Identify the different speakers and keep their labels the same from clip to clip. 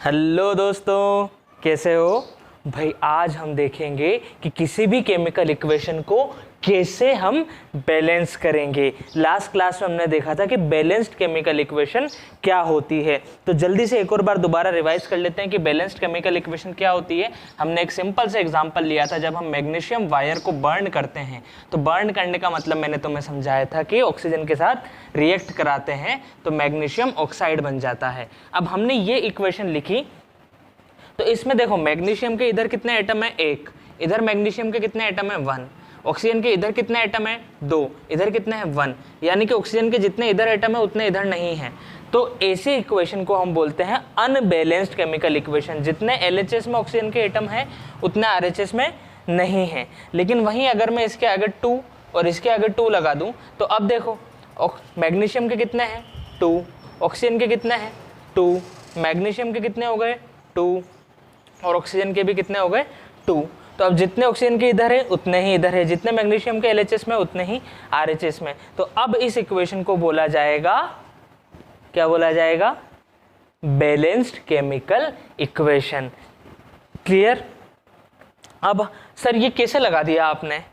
Speaker 1: Hello दोस्तों, कैसे हो भाई। आज हम देखेंगे कि किसी भी केमिकल इक्वेशन को कैसे हम बैलेंस करेंगे। लास्ट क्लास में हमने देखा था कि बैलेंस्ड केमिकल इक्वेशन क्या होती है। तो जल्दी से एक और बार दोबारा रिवाइज कर लेते हैं कि बैलेंस्ड केमिकल इक्वेशन क्या होती है। हमने एक सिंपल से एग्जांपल लिया था, जब हम मैग्नीशियम वायर को बर्न करते हैं। तो बर्न करने का मतलब मैंने तुम्हें समझाया था कि ऑक्सीजन के साथ रिएक्ट कराते हैं तो मैग्नीशियम ऑक्साइड बन जाता है। अब हमने ये इक्वेशन लिखी तो इसमें देखो, मैग्नीशियम के इधर कितने एटम है, एक। इधर मैग्नीशियम के कितने एटम है, 1। ऑक्सीजन के इधर कितने एटम है, 2। इधर कितने हैं, 1। यानी कि ऑक्सीजन के जितने इधर एटम है उतने इधर नहीं है। तो ऐसे इक्वेशन को हम बोलते हैं अनबैलेंस्ड केमिकल इक्वेशन। जितने LHS में ऑक्सीजन के एटम है उतने RHS में नहीं है। लेकिन वहीं अगर मैं इसके आगे 2 और इसके आगे 2 लगा दूं तो अब देखो, मैग्नीशियम के कितने हैं, 2। ऑक्सीजन के कितने हैं, 2। मैग्नीशियम के कितने हो गए, 2। और ऑक्सीजन के भी कितने हो गए, 2। तो अब जितने ऑक्सीजन के इधर है उतने ही इधर है, जितने मैग्नीशियम के LHS में उतने ही RHS में। तो अब इस इक्वेशन को बोला जाएगा, क्या बोला जाएगा, बैलेंस्ड केमिकल इक्वेशन। क्लियर। अब सर ये कैसे लगा दिया आपने,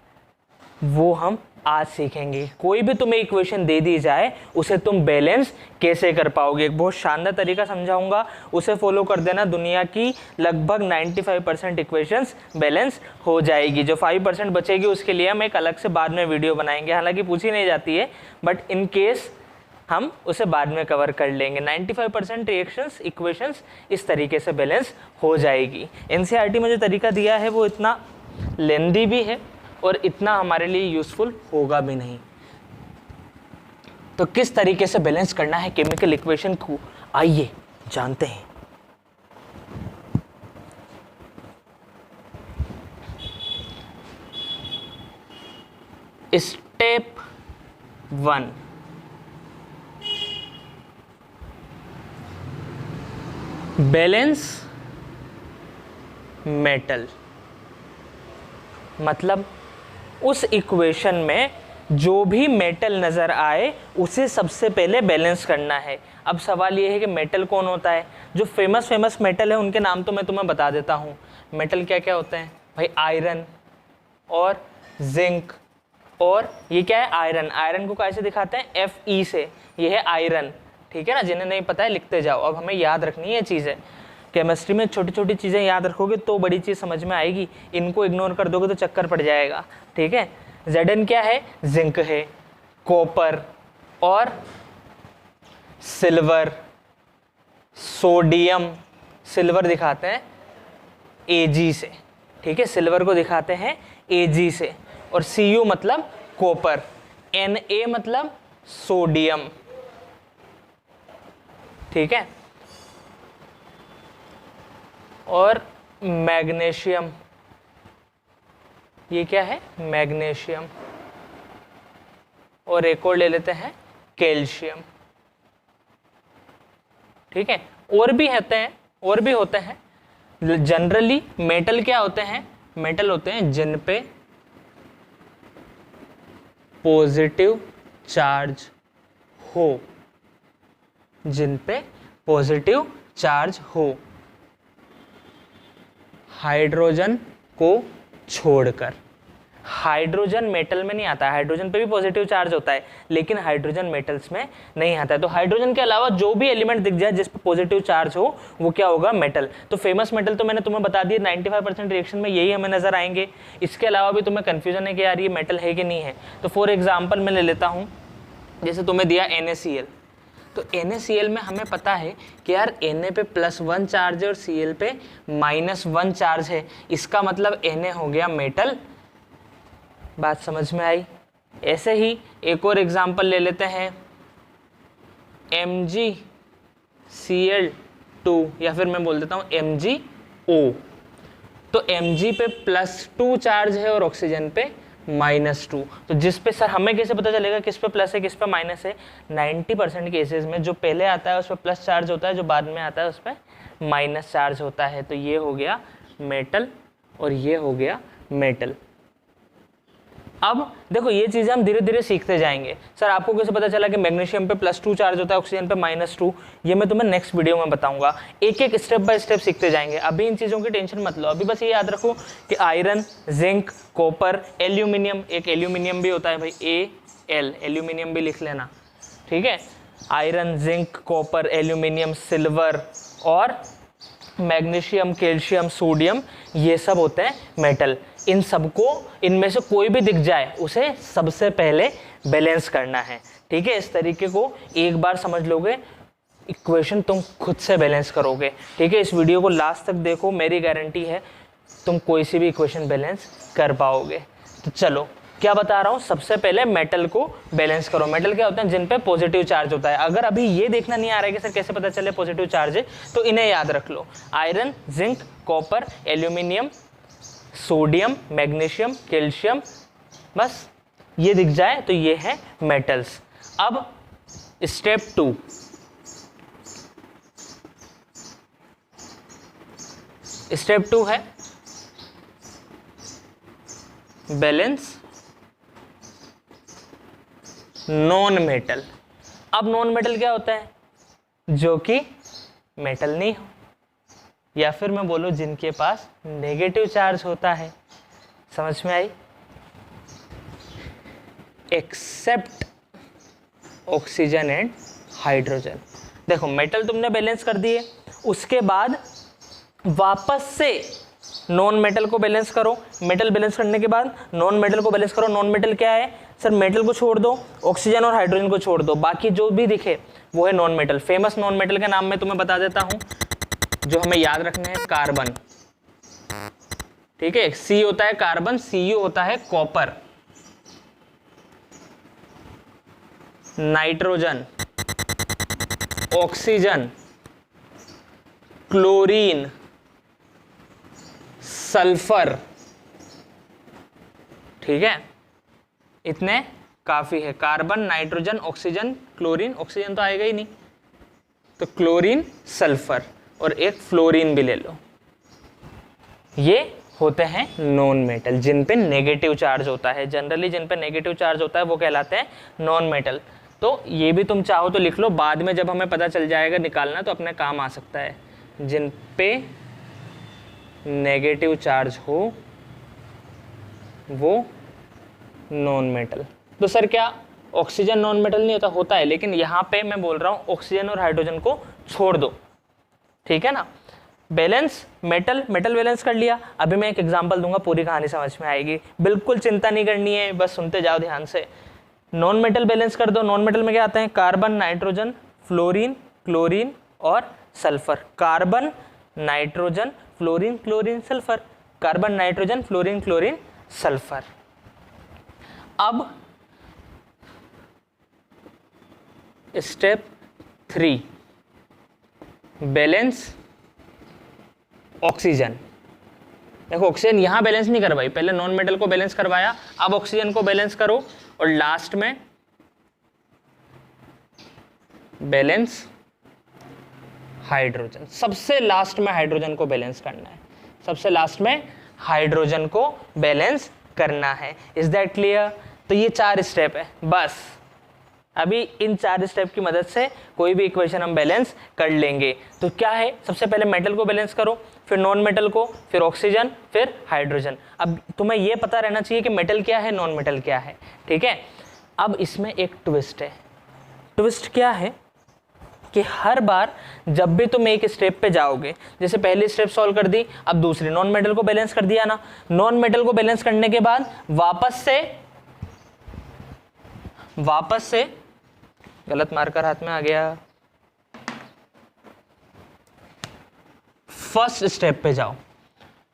Speaker 1: वो हम आज सीखेंगे। कोई भी तुम्हें इक्वेशन दे दी जाए उसे तुम बैलेंस कैसे कर पाओगे, एक बहुत शानदार तरीका समझाऊंगा, उसे फॉलो कर देना। दुनिया की लगभग 95% इक्वेशंस बैलेंस हो जाएगी। जो 5% बचेगी उसके लिए हम एक अलग से बाद में वीडियो बनाएंगे। हालांकि पूछी नहीं जाती है, बट इन केस हम उसे बाद में कवर कर लेंगे। 95% रिएक्शंस इक्वेशंस इस तरीके से बैलेंस हो जाएगी। NCERT में जो तरीका दिया है वो इतना लेंदी भी है और इतना हमारे लिए यूजफुल होगा भी नहीं। तो किस तरीके से बैलेंस करना है केमिकल इक्वेशन को, आइए जानते हैं। Step 1, balance metal. मतलब उस इक्वेशन में जो भी मेटल नज़र आए उसे सबसे पहले बैलेंस करना है। अब सवाल ये है कि मेटल कौन होता है। जो फेमस मेटल है उनके नाम तो मैं तुम्हें बता देता हूँ। मेटल क्या क्या होते हैं भाई, आयरन और जिंक। और ये क्या है, आयरन। आयरन को कैसे दिखाते हैं, Fe से। ये है आयरन, ठीक है ना। जिन्हें नहीं पता है लिखते जाओ। अब हमें याद रखनी है चीज़ें। केमिस्ट्री में छोटी छोटी चीज़ें याद रखोगे तो बड़ी चीज़ समझ में आएगी। इनको इग्नोर कर दोगे तो चक्कर पड़ जाएगा, ठीक है। Zn क्या है, जिंक है, कॉपर और सिल्वर। सोडियम, सिल्वर दिखाते हैं Ag से, ठीक है। सिल्वर को दिखाते हैं Ag से। और Cu मतलब कॉपर, Na मतलब सोडियम, ठीक है। और मैग्नीशियम, ये क्या है, मैग्नीशियम। और एक और ले लेते हैं कैल्शियम, ठीक है। और भी होते हैं। जनरली मेटल क्या होते हैं, मेटल होते हैं जिन पे पॉजिटिव चार्ज हो, जिन पे पॉजिटिव चार्ज हो, हाइड्रोजन को छोड़कर। हाइड्रोजन मेटल में नहीं आता है, हाइड्रोजन पे भी पॉजिटिव चार्ज होता है लेकिन हाइड्रोजन मेटल्स में नहीं आता है। तो हाइड्रोजन के अलावा जो भी एलिमेंट दिख जाए जिस पे पॉजिटिव चार्ज हो वो क्या होगा, मेटल। तो फेमस मेटल तो मैंने तुम्हें बता दिया, 95% रिएक्शन में यही हमें नजर आएंगे। इसके अलावा भी तुम्हें कंफ्यूजन है कि यार ये मेटल है कि नहीं है। तो फॉर एग्जाम्पल मैं ले लेता हूँ, जैसे तुम्हें दिया NaCl। तो NaCl में हमें पता है कि यार Na पे +1 चार्ज है और Cl पे -1 चार्ज है। इसका मतलब Na हो गया मेटल। बात समझ में आई। ऐसे ही एक और एग्जांपल ले लेते हैं, MgCl2, या फिर मैं बोल देता हूँ MgO। तो Mg पे +2 चार्ज है और ऑक्सीजन पे -2। तो जिस पे सर हमें कैसे पता चलेगा किस पे प्लस है किस पे माइनस है, 90% केसेस में जो पहले आता है उस पर प्लस चार्ज होता है, जो बाद में आता है उस पर माइनस चार्ज होता है। तो ये हो गया मेटल और ये हो गया मेटल। अब देखो ये चीज़ें हम धीरे धीरे सीखते जाएंगे। सर आपको कैसे पता चला कि मैग्नीशियम पे +2 चार्ज होता है, ऑक्सीजन पे -2? ये मैं तुम्हें नेक्स्ट वीडियो में बताऊंगा। एक एक स्टेप बाय स्टेप सीखते जाएंगे। अभी इन चीज़ों की टेंशन मत लो, अभी बस ये याद रखो कि आयरन, जिंक, कॉपर, एल्यूमिनियम, एक एल्यूमिनियम भी होता है भाई, Al, एल्यूमिनियम भी लिख लेना, ठीक है। Iron, zinc, copper, aluminium, silver और मैग्नीशियम, कैल्शियम, सोडियम, ये सब होते हैं मेटल। इन सबको, इनमें से कोई भी दिख जाए उसे सबसे पहले बैलेंस करना है, ठीक है। इस तरीके को एक बार समझ लोगे, इक्वेशन तुम खुद से बैलेंस करोगे, ठीक है। इस वीडियो को लास्ट तक देखो, मेरी गारंटी है तुम कोई सी भी इक्वेशन बैलेंस कर पाओगे। तो चलो क्या बता रहा हूँ, सबसे पहले मेटल को बैलेंस करो। मेटल क्या होते हैं? जिन पे पॉजिटिव चार्ज होता है। अगर अभी ये देखना नहीं आ रहा है कि सर कैसे पता चले पॉजिटिव चार्ज है, तो इन्हें याद रख लो, iron, zinc, copper, aluminium, sodium, magnesium, calcium, बस ये दिख जाए तो ये है मेटल्स। अब स्टेप 2, स्टेप 2 है बैलेंस नॉन मेटल। अब नॉन मेटल क्या होता है? जो कि मेटल नहीं हो, या फिर मैं बोलूं जिनके पास नेगेटिव चार्ज होता है। समझ में आई? Except oxygen and hydrogen. देखो मेटल तुमने बैलेंस कर दिए, उसके बाद वापस से नॉन मेटल को बैलेंस करो। मेटल बैलेंस करने के बाद नॉन मेटल को बैलेंस करो। नॉन मेटल क्या है? सर मेटल को छोड़ दो, ऑक्सीजन और हाइड्रोजन को छोड़ दो, बाकी जो भी दिखे वो है non metal. Famous non metal के नाम मैं तुम्हें बता देता हूं, जो हमें याद रखने हैं। कार्बन, ठीक है, सी होता है कार्बन, Cu होता है copper, nitrogen, oxygen, chlorine, sulphur, ठीक है। इतने काफी है, carbon, nitrogen, oxygen, chlorine, oxygen तो आएगा ही नहीं, तो क्लोरीन, सल्फर और एक फ्लोरीन भी ले लो। ये होते हैं नॉन मेटल, जिन पे नेगेटिव चार्ज होता है। जनरली जिन पे नेगेटिव चार्ज होता है वो कहलाते हैं नॉन मेटल। तो ये भी तुम चाहो तो लिख लो, बाद में जब हमें पता चल जाएगा निकालना तो अपने काम आ सकता है। जिन पे नेगेटिव चार्ज हो वो नॉन मेटल। तो सर क्या ऑक्सीजन नॉन मेटल नहीं होता? होता है, लेकिन यहाँ पे मैं बोल रहा हूँ ऑक्सीजन और हाइड्रोजन को छोड़ दो, ठीक है ना। बैलेंस मेटल, मेटल बैलेंस कर लिया। अभी मैं एक एग्जांपल दूंगा, पूरी कहानी समझ में आएगी, बिल्कुल चिंता नहीं करनी है, बस सुनते जाओ ध्यान से। नॉन मेटल बैलेंस कर दो। नॉन मेटल में क्या आते हैं? कार्बन, नाइट्रोजन, फ्लोरीन, क्लोरीन और sulphur. Carbon, nitrogen, fluorine, chlorine, sulphur. Carbon, nitrogen, fluorine, chlorine, sulphur. अब स्टेप 3, बैलेंस ऑक्सीजन। देखो ऑक्सीजन यहां बैलेंस नहीं करवाई, पहले नॉन मेटल को बैलेंस करवाया, अब ऑक्सीजन को बैलेंस करो और लास्ट में बैलेंस हाइड्रोजन। सबसे लास्ट में हाइड्रोजन को बैलेंस करना है, सबसे लास्ट में हाइड्रोजन को बैलेंस करना है। Is that clear? तो ये 4 स्टेप है बस। अभी इन 4 स्टेप की मदद से कोई भी इक्वेशन हम बैलेंस कर लेंगे। तो क्या है? सबसे पहले मेटल को बैलेंस करो, फिर नॉन मेटल को, फिर ऑक्सीजन, फिर हाइड्रोजन। अब तुम्हें यह पता रहना चाहिए कि मेटल क्या है, नॉन मेटल क्या है, ठीक है। अब इसमें एक ट्विस्ट है। ट्विस्ट क्या है कि हर बार जब भी तुम एक स्टेप पे जाओगे, जैसे पहली स्टेप सॉल्व कर दी, अब दूसरी नॉन मेटल को बैलेंस कर दिया ना, नॉन मेटल को बैलेंस करने के बाद वापस से गलत मार्कर हाथ में आ गया, फर्स्ट स्टेप पे जाओ।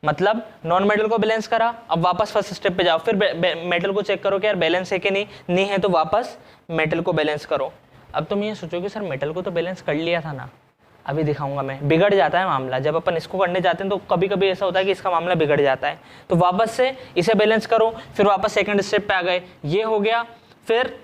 Speaker 1: मतलब नॉन मेटल को बैलेंस करा, अब वापस फर्स्ट स्टेप पे जाओ, फिर मेटल को चेक करो कि यार बैलेंस है कि नहीं है, तो वापस मेटल को बैलेंस करो। अब तुम ये सोचोगे सर मेटल को तो बैलेंस कर लिया था ना, अभी दिखाऊंगा मैं। बिगड़ जाता है मामला, जब अपन इसको करने जाते हैं तो कभी कभी ऐसा होता है कि इसका मामला बिगड़ जाता है। तो वापस से इसे बैलेंस करो, फिर वापस सेकंड स्टेप पे आ गए, ये हो गया। फिर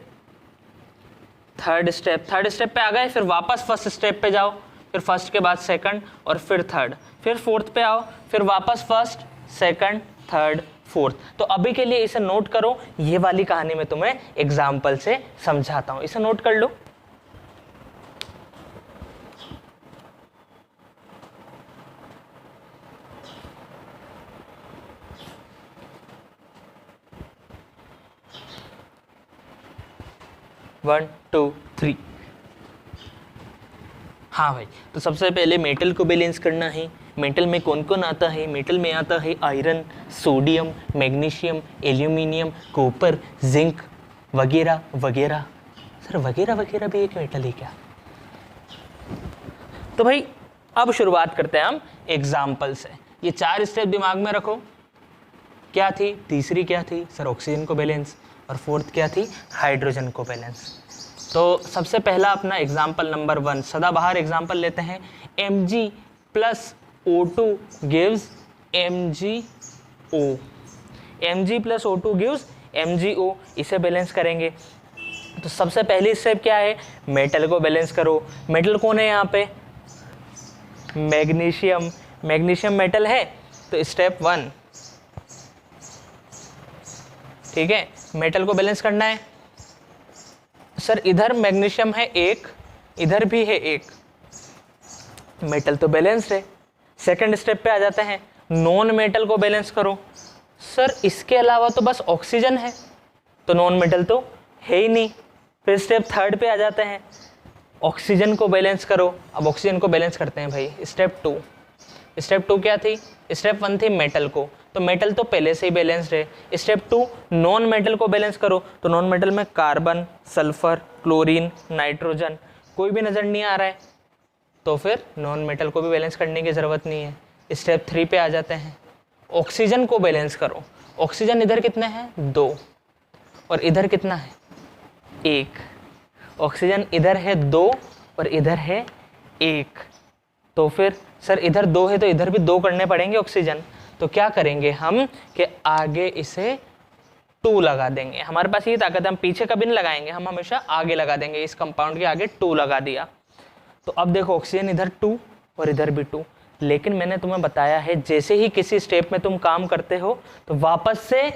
Speaker 1: थर्ड स्टेप पे आ गए, फिर वापस फर्स्ट स्टेप पे जाओ, फिर फर्स्ट के बाद सेकंड और फिर थर्ड, फिर फोर्थ पे आओ, फिर वापस फर्स्ट, सेकंड, थर्ड, फोर्थ। तो अभी के लिए इसे नोट करो, ये वाली कहानी मैं तुम्हें एग्जाम्पल से समझाता हूं, इसे नोट कर लो। One two three. हाँ भाई, तो सबसे पहले मेटल को बैलेंस करना है। मेटल में कौन कौन आता है? मेटल में आता है iron, sodium, magnesium, aluminium, copper, zinc वगैरह वगैरह। सर वगैरह वगैरह भी एक मेटल है क्या? तो भाई अब शुरुआत करते हैं हम एग्जाम्पल से। ये 4 स्टेप दिमाग में रखो। क्या थी? तीसरी क्या थी? सर ऑक्सीजन को बैलेंस। और फोर्थ क्या थी? हाइड्रोजन को बैलेंस। तो सबसे पहला अपना एग्जाम्पल नंबर 1 सदाबहार एग्जाम्पल लेते हैं। Mg plus O2 gives MgO। Mg plus O2 gives MgO। इसे बैलेंस करेंगे। तो सबसे पहली स्टेप क्या है? मेटल को बैलेंस करो। मेटल कौन है यहाँ पे? मैग्नीशियम। मैग्नीशियम मेटल है, तो स्टेप 1, ठीक है, मेटल को बैलेंस करना है। सर इधर मैग्नीशियम है 1, इधर भी है 1, मेटल तो बैलेंस्ड है। सेकंड स्टेप पे आ जाते हैं, नॉन मेटल को बैलेंस करो। सर इसके अलावा तो बस ऑक्सीजन है, तो नॉन मेटल तो है ही नहीं। फिर स्टेप थर्ड पे आ जाते हैं, ऑक्सीजन को बैलेंस करो। अब ऑक्सीजन को बैलेंस करते हैं भाई, स्टेप 2। स्टेप 2 क्या थी? स्टेप 1 थी मेटल को, तो मेटल तो पहले से ही बैलेंस्ड है। स्टेप 2 नॉन मेटल को बैलेंस करो, तो नॉन मेटल में कार्बन, सल्फर, क्लोरीन, नाइट्रोजन कोई भी नज़र नहीं आ रहा है, तो फिर नॉन मेटल को भी बैलेंस करने की ज़रूरत नहीं है। स्टेप 3 पे आ जाते हैं, ऑक्सीजन को बैलेंस करो। ऑक्सीजन इधर कितने हैं? 2, और इधर कितना है? 1। ऑक्सीजन इधर है 2 और इधर है 1, तो फिर सर इधर 2 है तो इधर भी 2 करने पड़ेंगे ऑक्सीजन। तो क्या करेंगे हम कि आगे इसे 2 लगा देंगे। हमारे पास ये ताकत है, हम पीछे कभी नहीं लगाएंगे, हम हमेशा आगे लगा देंगे। इस कंपाउंड के आगे 2 लगा दिया। तो अब देखो ऑक्सीजन इधर 2 और इधर भी 2। लेकिन मैंने तुम्हें बताया है जैसे ही किसी स्टेप में तुम काम करते हो तो वापस से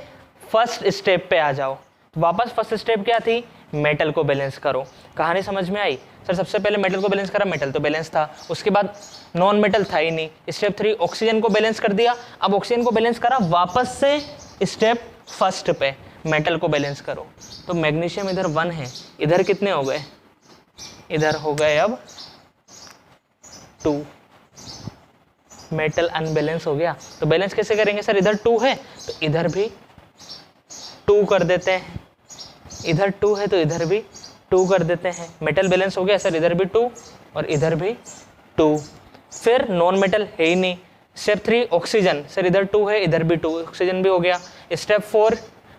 Speaker 1: फर्स्ट स्टेप पे आ जाओ। वापस फर्स्ट स्टेप क्या थी? मेटल को बैलेंस करो। कहानी समझ में आई? सर सबसे पहले मेटल को बैलेंस करा, मेटल तो बैलेंस था, उसके बाद नॉन मेटल था ही नहीं। स्टेप 3 ऑक्सीजन को बैलेंस कर दिया। अब ऑक्सीजन को बैलेंस करा, वापस से स्टेप फर्स्ट पे मेटल को बैलेंस करो। तो मैग्नीशियम इधर 1 है, इधर कितने हो गए? इधर हो गए अब 2। मेटल अनबैलेंस हो गया, तो बैलेंस कैसे करेंगे? सर इधर 2 है तो इधर भी 2 कर देते हैं, इधर 2 है तो इधर भी 2 कर देते हैं। मेटल बैलेंस हो गया। सर इधर भी 2 और इधर भी 2। फिर नॉन मेटल है ही नहीं। स्टेप 3 ऑक्सीजन, सर इधर 2 है इधर भी 2, ऑक्सीजन भी हो गया। स्टेप 4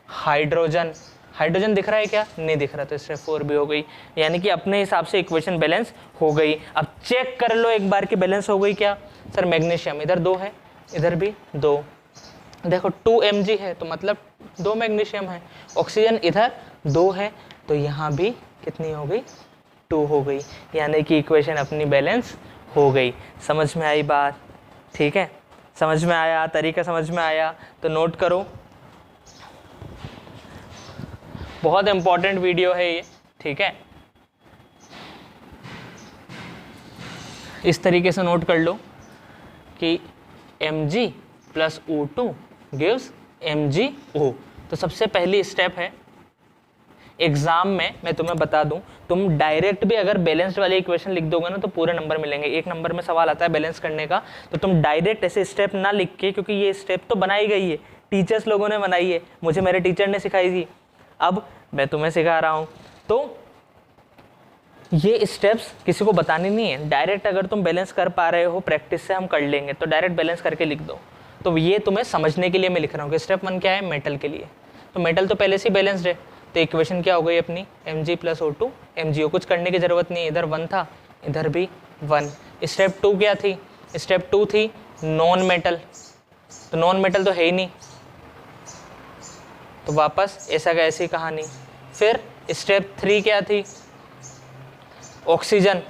Speaker 1: हाइड्रोजन, हाइड्रोजन दिख रहा है क्या? नहीं दिख रहा, तो स्टेप 4 भी हो गई। यानी कि अपने हिसाब से इक्वेशन बैलेंस हो गई। अब चेक कर लो एक बार कि बैलेंस हो गई क्या। सर मैग्नीशियम इधर 2 है, इधर भी 2, देखो 2 Mg है तो मतलब 2 मैग्नीशियम है। ऑक्सीजन इधर 2 है तो यहाँ भी कितनी हो गई? 2 हो गई। यानी कि इक्वेशन अपनी बैलेंस हो गई। समझ में आई बात? ठीक है, समझ में आया? तरीका समझ में आया? तो नोट करो, बहुत इंपॉर्टेंट वीडियो है ये, ठीक है। इस तरीके से नोट कर लो कि Mg plus O2 gives MgO। तो सबसे पहली स्टेप है, एग्जाम में मैं तुम्हें बता दूं, तुम डायरेक्ट भी अगर बैलेंस्ड वाली इक्वेशन लिख दोगे ना तो पूरे नंबर मिलेंगे। 1 नंबर में सवाल आता है बैलेंस करने का, तो तुम डायरेक्ट ऐसे स्टेप ना लिख के, क्योंकि ये स्टेप तो बनाई गई है, टीचर्स लोगों ने बनाई है, मुझे मेरे टीचर ने सिखाई थी, अब मैं तुम्हें सिखा रहा हूँ। तो ये स्टेप्स किसी को बतानी नहीं है, डायरेक्ट अगर तुम बैलेंस कर पा रहे हो, प्रैक्टिस से हम कर लेंगे, तो डायरेक्ट बैलेंस करके लिख दो। तो ये तुम्हें समझने के लिए मैं लिख रहा हूँ कि स्टेप 1 क्या है? मेटल के लिए। तो मेटल तो पहले से बैलेंस्ड है, तो इक्वेशन क्या हो गई अपनी? Mg plus O2 MgO। कुछ करने की ज़रूरत नहीं है, इधर 1 था इधर भी 1। स्टेप 2 क्या थी? स्टेप 2 थी नॉन मेटल, तो नॉन मेटल तो है ही नहीं, तो वापस ऐसा का ऐसी कहानी। फिर स्टेप 3 क्या थी? ऑक्सीजन,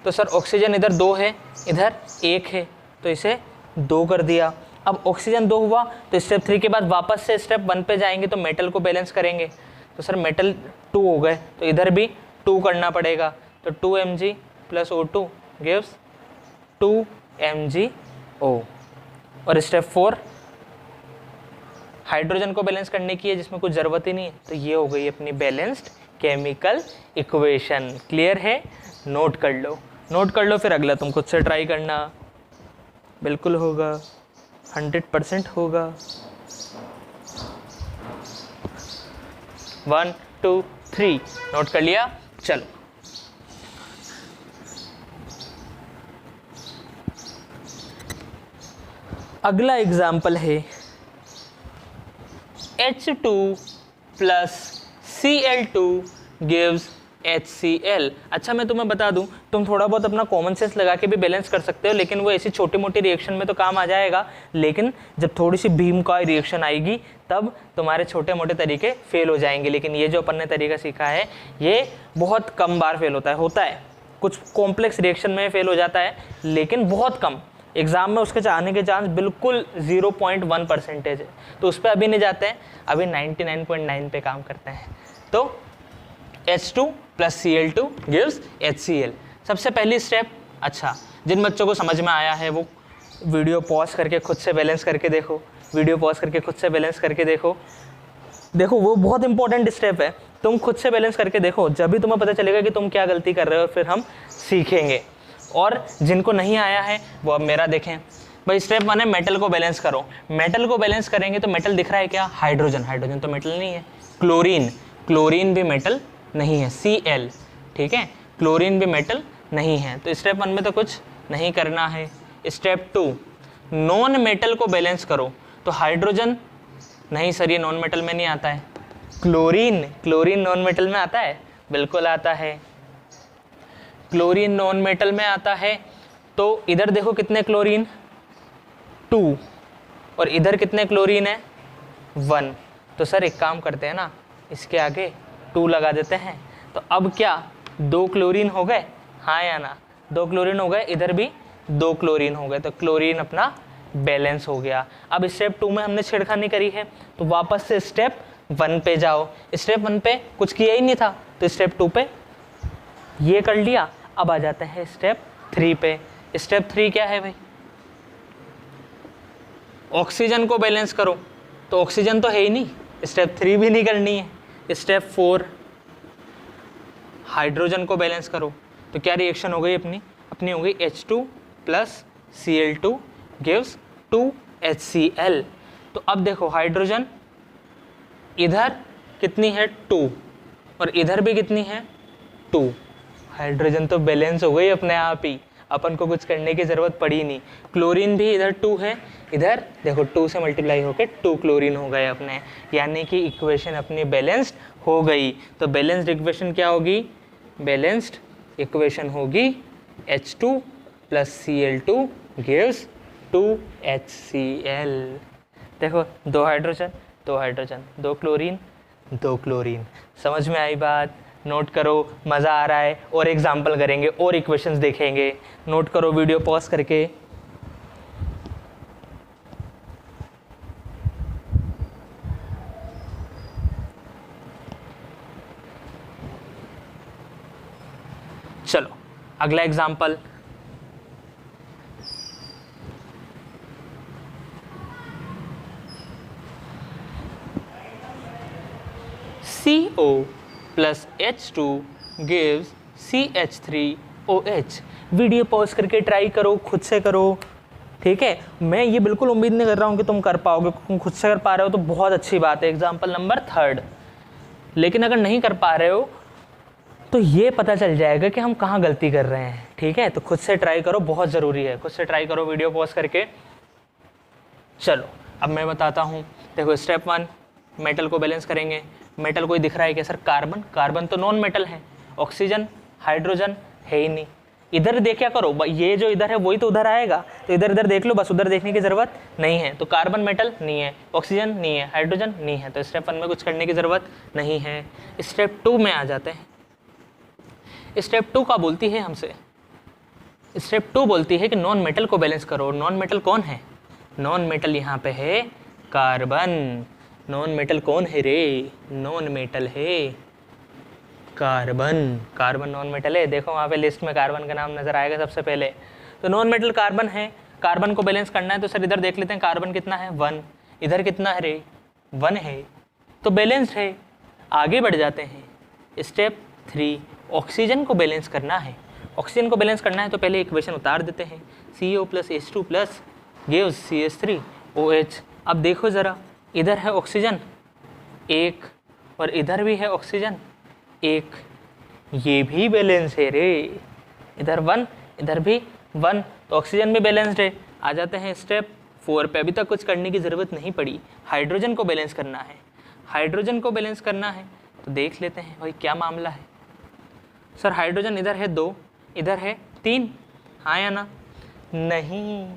Speaker 1: तो सर ऑक्सीजन इधर 2 है इधर 1 है, तो इसे 2 कर दिया। अब ऑक्सीजन 2 हुआ तो स्टेप 3 के बाद वापस से स्टेप 1 पे जाएंगे तो मेटल को बैलेंस करेंगे। तो सर मेटल 2 हो गए तो इधर भी 2 करना पड़ेगा, तो 2 Mg + O2 गिव्स 2 MgO। और स्टेप 4 हाइड्रोजन को बैलेंस करने की है जिसमें कुछ ज़रूरत ही नहीं है, तो ये हो गई अपनी बैलेंस्ड केमिकल इक्वेशन। क्लियर है? नोट कर लो, नोट कर लो, फिर अगला तुम खुद से ट्राई करना, बिल्कुल होगा, 100% होगा। 1 2 3 नोट कर लिया। चलो अगला एग्जाम्पल है H2 + Cl2 gives HCl। अच्छा मैं तुम्हें बता दूं, तुम थोड़ा बहुत अपना कॉमन सेंस लगा के भी बैलेंस कर सकते हो, लेकिन वो ऐसी छोटी मोटी रिएक्शन में तो काम आ जाएगा, लेकिन जब थोड़ी सी भीम का रिएक्शन आएगी तब तुम्हारे छोटे मोटे तरीके फेल हो जाएंगे। लेकिन ये जो अपन ने तरीका सीखा है ये बहुत कम बार फेल होता है कुछ कॉम्प्लेक्स रिएक्शन में फेल हो जाता है, लेकिन बहुत कम। एग्जाम में उसके आने के चांस बिल्कुल 0.1% है, तो उस पर अभी नहीं जाते हैं, अभी 99.9 पे काम करते हैं। तो H2 + Cl2 gives HCl। सबसे पहली स्टेप, अच्छा जिन बच्चों को समझ में आया है वो वीडियो पॉज करके खुद से बैलेंस करके देखो, वीडियो पॉज करके खुद से बैलेंस करके देखो वो बहुत इंपॉर्टेंट स्टेप है, तुम खुद से बैलेंस करके देखो, जब भी तुम्हें पता चलेगा कि तुम क्या गलती कर रहे हो, फिर हम सीखेंगे। और जिनको नहीं आया है वो अब मेरा देखें। भाई स्टेप 1 है मेटल को बैलेंस करो। मेटल को बैलेंस करेंगे तो मेटल दिख रहा है क्या? हाइड्रोजन, हाइड्रोजन तो मेटल नहीं है। क्लोरीन, क्लोरीन भी मेटल नहीं है। Cl, ठीक है, क्लोरीन भी मेटल नहीं है। तो स्टेप 1 में तो कुछ नहीं करना है। स्टेप 2 नॉन मेटल को बैलेंस करो, तो हाइड्रोजन नहीं सर ये नॉन मेटल में नहीं आता है। क्लोरीन, क्लोरीन नॉन मेटल में आता है, बिल्कुल आता है, क्लोरीन नॉन मेटल में आता है। तो इधर देखो कितने क्लोरीन, 2, और इधर कितने क्लोरीन है, 1। तो सर एक काम करते हैं ना, इसके आगे 2 लगा देते हैं। तो अब क्या 2 क्लोरीन हो गए, हाँ या ना? 2 क्लोरीन हो गए, इधर भी 2 क्लोरीन हो गए, तो क्लोरीन अपना बैलेंस हो गया। अब स्टेप 2 में हमने छेड़खानी करी है, तो वापस से स्टेप 1 पे जाओ। स्टेप 1 पे कुछ किया ही नहीं था, तो स्टेप 2 पे ये कर लिया। अब आ जाते हैं स्टेप 3 पे। स्टेप 3 क्या है भाई? ऑक्सीजन को बैलेंस करो, तो ऑक्सीजन तो है ही नहीं, स्टेप 3 भी नहीं करनी है। स्टेप 4 हाइड्रोजन को बैलेंस करो, तो क्या रिएक्शन हो गई अपनी हो गई H2 + Cl2 gives 2 HCl। तो अब देखो हाइड्रोजन इधर कितनी है 2, और इधर भी कितनी है 2, हाइड्रोजन तो बैलेंस हो गई अपने आप ही, अपन को कुछ करने की ज़रूरत पड़ी नहीं। क्लोरीन भी इधर 2 है, इधर देखो 2 से मल्टीप्लाई होकर 2 क्लोरीन हो गए अपने, यानी कि इक्वेशन अपनी बैलेंस्ड हो गई। तो बैलेंस्ड इक्वेशन क्या होगी? बैलेंस्ड इक्वेशन होगी H2 + Cl2 gives 2 HCl। देखो 2 हाइड्रोजन 2 हाइड्रोजन, 2 क्लोरीन 2 क्लोरीन। समझ में आई बात? नोट करो, मज़ा आ रहा है, और एग्जाम्पल करेंगे और इक्वेशंस देखेंगे। नोट करो वीडियो पॉज करके। चलो अगला example, CO + H2 gives CH3OH। Video pause करके ट्राई करो, खुद से करो, ठीक है। मैं ये बिल्कुल उम्मीद नहीं कर रहा हूँ कि तुम कर पाओगे, तुम खुद से कर पा रहे हो तो बहुत अच्छी बात है। एग्जाम्पल नंबर 3, लेकिन अगर नहीं कर पा रहे हो तो ये पता चल जाएगा कि हम कहाँ गलती कर रहे हैं, ठीक है। तो खुद से ट्राई करो, बहुत ज़रूरी है, खुद से ट्राई करो वीडियो पॉज करके। चलो अब मैं बताता हूँ। देखो स्टेप 1 मेटल को बैलेंस करेंगे। मेटल कोई दिख रहा है क्या सर? कार्बन, कार्बन तो नॉन मेटल है। ऑक्सीजन, हाइड्रोजन है ही नहीं। इधर देखा करो, ये जो इधर है वही तो उधर आएगा, तो इधर इधर देख लो, बस उधर देखने की ज़रूरत नहीं है। तो कार्बन मेटल नहीं है, ऑक्सीजन नहीं है, हाइड्रोजन नहीं है, तो स्टेप 1 में कुछ करने की ज़रूरत नहीं है। स्टेप 2 में आ जाते हैं। स्टेप 2 का बोलती है हमसे, स्टेप 2 बोलती है कि नॉन मेटल को बैलेंस करो। नॉन मेटल कौन है? नॉन मेटल यहाँ पे है कार्बन। नॉन मेटल कौन है रे? नॉन मेटल है कार्बन। कार्बन नॉन मेटल है। देखो वहाँ पे लिस्ट में कार्बन का नाम नजर आएगा सबसे पहले। तो नॉन मेटल कार्बन है। कार्बन को बैलेंस करना है तो सर इधर देख लेते हैं कार्बन कितना है 1, इधर कितना है रे 1 है, तो बैलेंस्ड है। आगे बढ़ जाते हैं स्टेप 3, ऑक्सीजन को बैलेंस करना है। ऑक्सीजन को बैलेंस करना है तो पहले इक्वेशन उतार देते हैं। CO + H2 + gives CH3OH। अब देखो ज़रा, इधर है ऑक्सीजन 1 और इधर भी है ऑक्सीजन 1, ये भी बैलेंस है रे। इधर 1 इधर भी 1, तो ऑक्सीजन भी बैलेंस्ड है। आ जाते हैं स्टेप 4 पे। अभी तक कुछ करने की ज़रूरत नहीं पड़ी। हाइड्रोजन को बैलेंस करना है। हाइड्रोजन को बैलेंस करना है तो देख लेते हैं भाई क्या मामला है। सर हाइड्रोजन इधर है 2, इधर है 3, हाँ या ना? नहीं,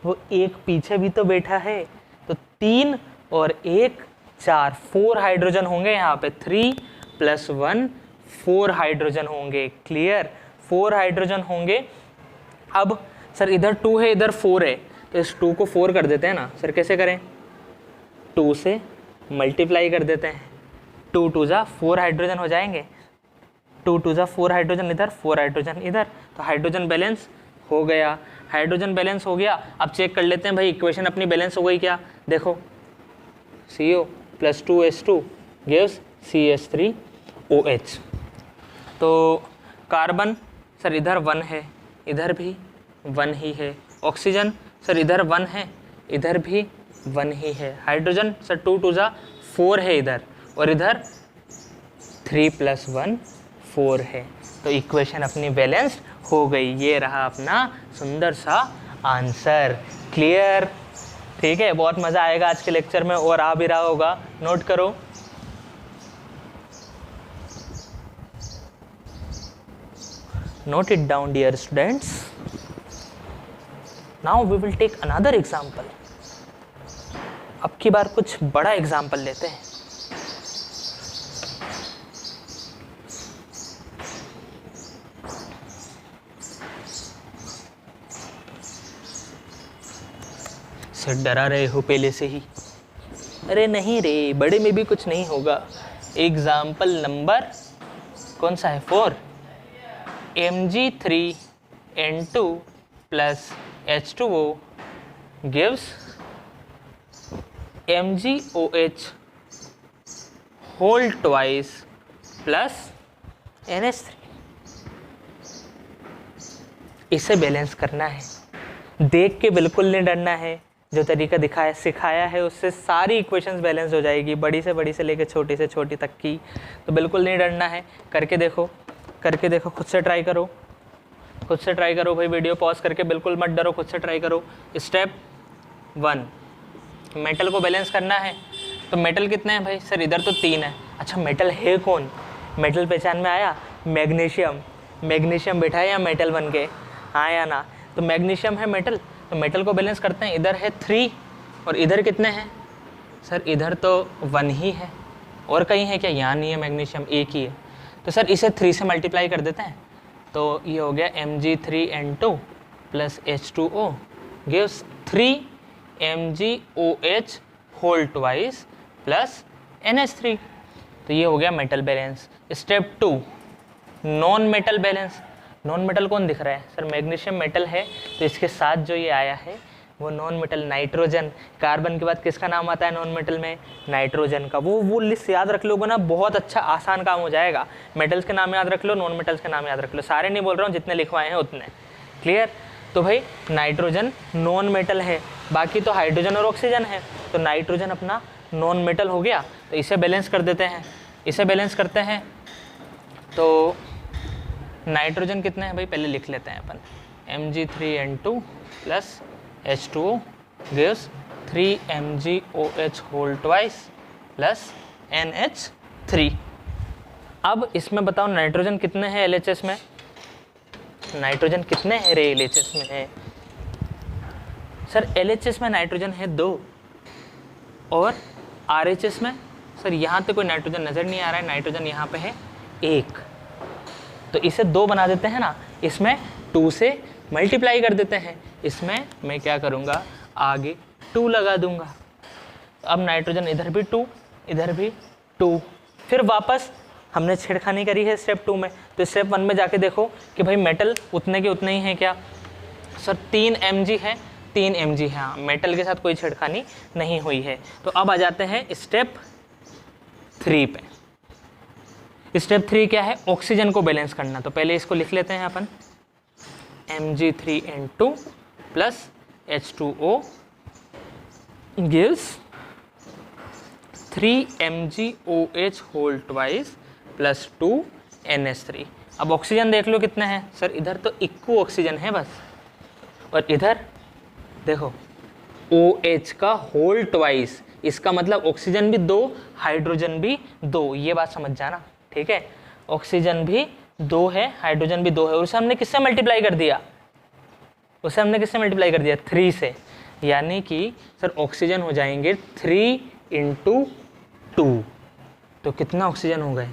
Speaker 1: वो एक पीछे भी तो बैठा है, तो 3 और 1 4, 4 हाइड्रोजन होंगे यहाँ पे। 3 + 1 4 हाइड्रोजन होंगे। क्लियर? 4 हाइड्रोजन होंगे। अब सर इधर 2 है इधर 4 है, तो इस 2 को 4 कर देते हैं ना। सर कैसे करें? 2 से मल्टीप्लाई कर देते हैं। 2 2 जा 4 हाइड्रोजन हो जाएंगे। 2 2 जा 4 हाइड्रोजन इधर, 4 हाइड्रोजन इधर, तो हाइड्रोजन बैलेंस हो गया। हाइड्रोजन बैलेंस हो गया। अब चेक कर लेते हैं भाई इक्वेशन अपनी बैलेंस हो गई क्या। देखो CO + 2H2 gives CH3OH। तो कार्बन सर इधर 1 है, इधर भी 1 ही है। ऑक्सीजन सर इधर 1 है, इधर भी 1 ही है। हाइड्रोजन सर 2 2 जा 4 है इधर, और इधर 3 + 1 4 है। तो इक्वेशन अपनी बैलेंस्ड हो गई। ये रहा अपना सुंदर सा आंसर। क्लियर? ठीक है, बहुत मज़ा आएगा आज के लेक्चर में और आ भी रहा होगा। नोट करो। Note it down dear students. Now we will take another example. अब की बार कुछ बड़ा एग्जाम्पल लेते हैं। सर डरा रहे हो पहले से ही? अरे नहीं रे, बड़े में भी कुछ नहीं होगा। एग्जाम्पल नंबर कौन सा है? 4। Mg3N2 + H2O gives MgOH whole twice plus NH3। इसे बैलेंस करना है। देख के बिल्कुल नहीं डरना है। जो तरीका दिखाया सिखाया है उससे सारी इक्वेशंस बैलेंस हो जाएगी, बड़ी से लेकर छोटी से छोटी तक की। तो बिल्कुल नहीं डरना है। करके देखो, करके देखो, खुद से ट्राई करो, खुद से ट्राई करो भाई। वीडियो पॉज करके बिल्कुल मत डरो, खुद से ट्राई करो। स्टेप 1, मेटल को बैलेंस करना है। तो मेटल कितने हैं भाई? सर इधर तो 3 है। अच्छा मेटल है कौन? मेटल पहचान में आया? मैग्नीशियम। मैग्नीशियम बैठा है या मेटल बन के, हाँ या ना? तो मैग्नीशियम है मेटल। तो मेटल को बैलेंस करते हैं। इधर है 3 और इधर कितने हैं? सर इधर तो 1 ही है, और कहीं है क्या? यहाँ नहीं है मैग्नीशियम, एक ही है। तो सर इसे 3 से मल्टीप्लाई कर देते हैं। तो ये हो गया Mg3N2 + H2O gives 3 MgOH whole twice plus NH3। तो ये हो गया metal balance. Step 2, non metal balance. Non metal कौन दिख रहा है? सर मैग्नीशियम मेटल है, तो इसके साथ जो ये आया है वो नॉन मेटल नाइट्रोजन। कार्बन के बाद किसका नाम आता है नॉन मेटल में? नाइट्रोजन का। वो लिस्ट याद रख लोगे ना, बहुत अच्छा आसान काम हो जाएगा। मेटल्स के नाम याद रख लो, नॉन मेटल्स के नाम याद रख लो। सारे नहीं बोल रहा हूँ, जितने लिखवाए हैं उतने। क्लियर? तो भाई नाइट्रोजन नॉन मेटल है, बाकी तो हाइड्रोजन और ऑक्सीजन है। तो नाइट्रोजन अपना नॉन मेटल हो गया। तो इसे बैलेंस कर देते हैं। इसे बैलेंस करते हैं तो नाइट्रोजन कितने हैं भाई? पहले लिख लेते हैं अपन। Mg3N2 + H2O gives 3 MgOH whole twice plus NH3। अब इसमें बताओ नाइट्रोजन कितने हैं LHS में? नाइट्रोजन कितने हैं रे LHS में है? सर LHS में नाइट्रोजन है 2, और RHS में सर यहाँ पे कोई नाइट्रोजन नज़र नहीं आ रहा है। नाइट्रोजन यहाँ पे है 1, तो इसे 2 बना देते हैं ना। इसमें 2 से मल्टीप्लाई कर देते हैं। इसमें मैं क्या करूँगा, आगे 2 लगा दूंगा। अब नाइट्रोजन इधर भी 2, इधर भी 2। फिर वापस हमने छेड़खानी करी है स्टेप 2 में, तो स्टेप 1 में जाके देखो कि भाई मेटल उतने के उतने ही हैं क्या? सर 3 mg है, 3 mg है, हाँ, मेटल के साथ कोई छेड़खानी नहीं हुई है। तो अब आ जाते हैं स्टेप 3 पे। स्टेप 3 क्या है? ऑक्सीजन को बैलेंस करना। तो पहले इसको लिख लेते हैं अपन, Mg3N2 plus H2O gives 3 MgOH whole twice plus 2 NH3। अब ऑक्सीजन देख लो कितने हैं सर, इधर तो इक्को ऑक्सीजन है बस, और इधर देखो OH का होल ट्वाइस, इसका मतलब ऑक्सीजन भी 2, हाइड्रोजन भी 2, ये बात समझ जाना, ठीक है। ऑक्सीजन भी 2 है, हाइड्रोजन भी 2 है, और उसे हमने किससे मल्टीप्लाई कर दिया? उसे हमने किससे मल्टीप्लाई कर दिया? 3 से। यानी कि सर ऑक्सीजन हो जाएंगे 3 × 2, तो कितना ऑक्सीजन हो गए?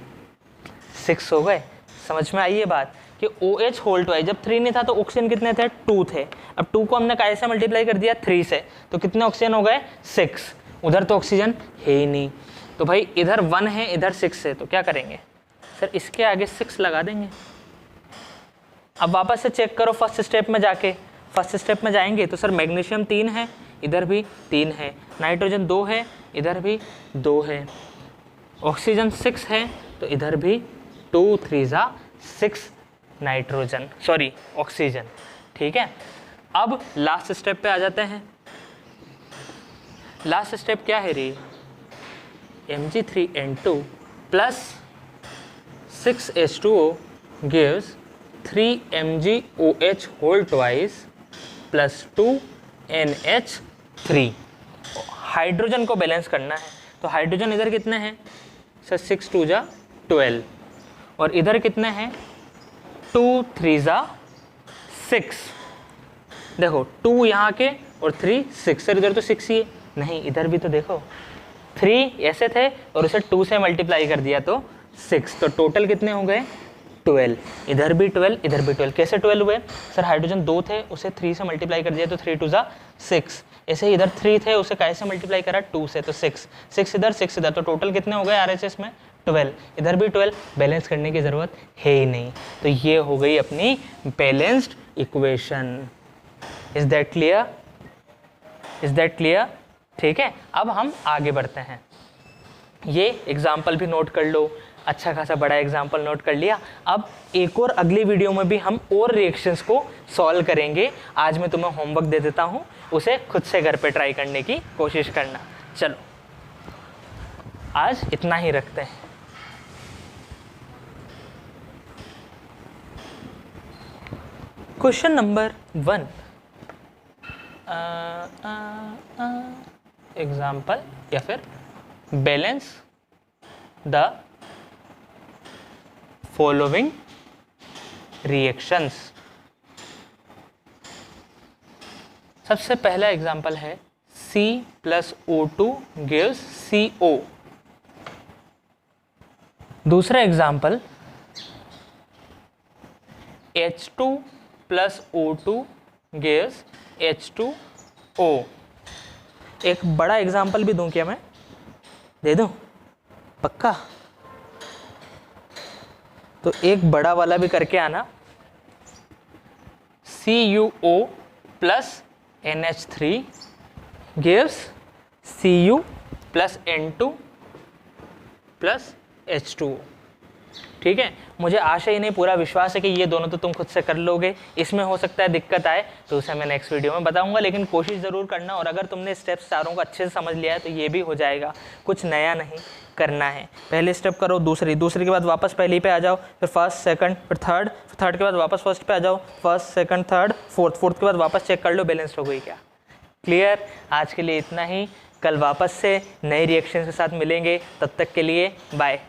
Speaker 1: 6 हो गए। समझ में आई ये बात कि OH होल ट्वाइस, जब 3 नहीं था तो ऑक्सीजन कितने थे? 2 थे। अब 2 को हमने कैसे मल्टीप्लाई कर दिया? 3 से, तो कितने ऑक्सीजन हो गए? 6। उधर तो ऑक्सीजन है ही नहीं, तो भाई इधर 1 है, इधर 6 है, तो क्या करेंगे सर? इसके आगे 6 लगा देंगे। अब वापस से चेक करो फर्स्ट स्टेप में जाके। फर्स्ट स्टेप में जाएंगे तो सर मैग्नीशियम 3 है, इधर भी 3 है, नाइट्रोजन 2 है, इधर भी 2 है, ऑक्सीजन 6 है, तो इधर भी 2 3 × 6 नाइट्रोजन, सॉरी ऑक्सीजन, ठीक है। अब लास्ट स्टेप पे आ जाते हैं। लास्ट स्टेप क्या है रे? Mg3N2 plus 6H2O gives 3 MgOH whole twice plus 2 NH3। Hydrogen को बैलेंस करना है, तो हाइड्रोजन इधर कितने हैं सर? 6 2 × 12, और इधर कितने हैं? 2 3 × 6। देखो 2 यहाँ के और 3 6, सर इधर तो 6 ही है, नहीं इधर भी तो देखो 3 ऐसे थे और उसे 2 से मल्टीप्लाई कर दिया तो 6, तो टोटल कितने हो गए? 12। इधर भी 12, इधर भी 12। कैसे 12 हुए सर? हाइड्रोजन 2 थे, उसे 3 से मल्टीप्लाई कर दिया तो 3 2 × 6। ऐसे ही इधर 3 थे, उसे कैसे मल्टीप्लाई करा? 2 से, तो 6 6 इधर 6 इधर, तो टोटल कितने हो गए RHS में? 12। इधर भी 12, बैलेंस करने की ज़रूरत है ही नहीं। तो ये हो गई अपनी balanced equation. Is that clear? Is that clear? ठीक है, अब हम आगे बढ़ते हैं। ये एग्जाम्पल भी नोट कर लो, अच्छा खासा बड़ा एग्जाम्पल नोट कर लिया। अब एक और अगली वीडियो में भी हम और रिएक्शंस को सॉल्व करेंगे। आज मैं तुम्हें होमवर्क दे देता हूँ, उसे खुद से घर पे ट्राई करने की कोशिश करना। चलो आज इतना ही रखते हैं। क्वेश्चन नंबर 1, एग्जाम्पल या फिर बैलेंस द फॉलोइंग रिएक्शंस। सबसे पहला एग्जाम्पल है C + O2 gives CO। दूसरा example H2 + O2 gives H2O। एक बड़ा एग्जाम्पल भी दूं क्या मैं? दे दूं? पक्का? तो एक बड़ा वाला भी करके आना। CuO + NH3 gives Cu + N2 + H2O। ठीक है, मुझे आशा ही नहीं पूरा विश्वास है कि ये दोनों तो तुम खुद से कर लोगे। इसमें हो सकता है दिक्कत आए तो उसे मैं नेक्स्ट वीडियो में बताऊंगा, लेकिन कोशिश ज़रूर करना। और अगर तुमने स्टेप्स चारों को अच्छे से समझ लिया है तो ये भी हो जाएगा, कुछ नया नहीं करना है। पहले स्टेप करो, दूसरी के बाद वापस पहली पे आ जाओ, फिर फर्स्ट सेकंड, फिर थर्ड के बाद वापस फर्स्ट पे आ जाओ, फर्स्ट सेकंड थर्ड फोर्थ के बाद वापस चेक कर लो बैलेंस हो गई क्या। क्लियर? आज के लिए इतना ही, कल वापस से नए रिएक्शन के साथ मिलेंगे, तब तक के लिए बाय।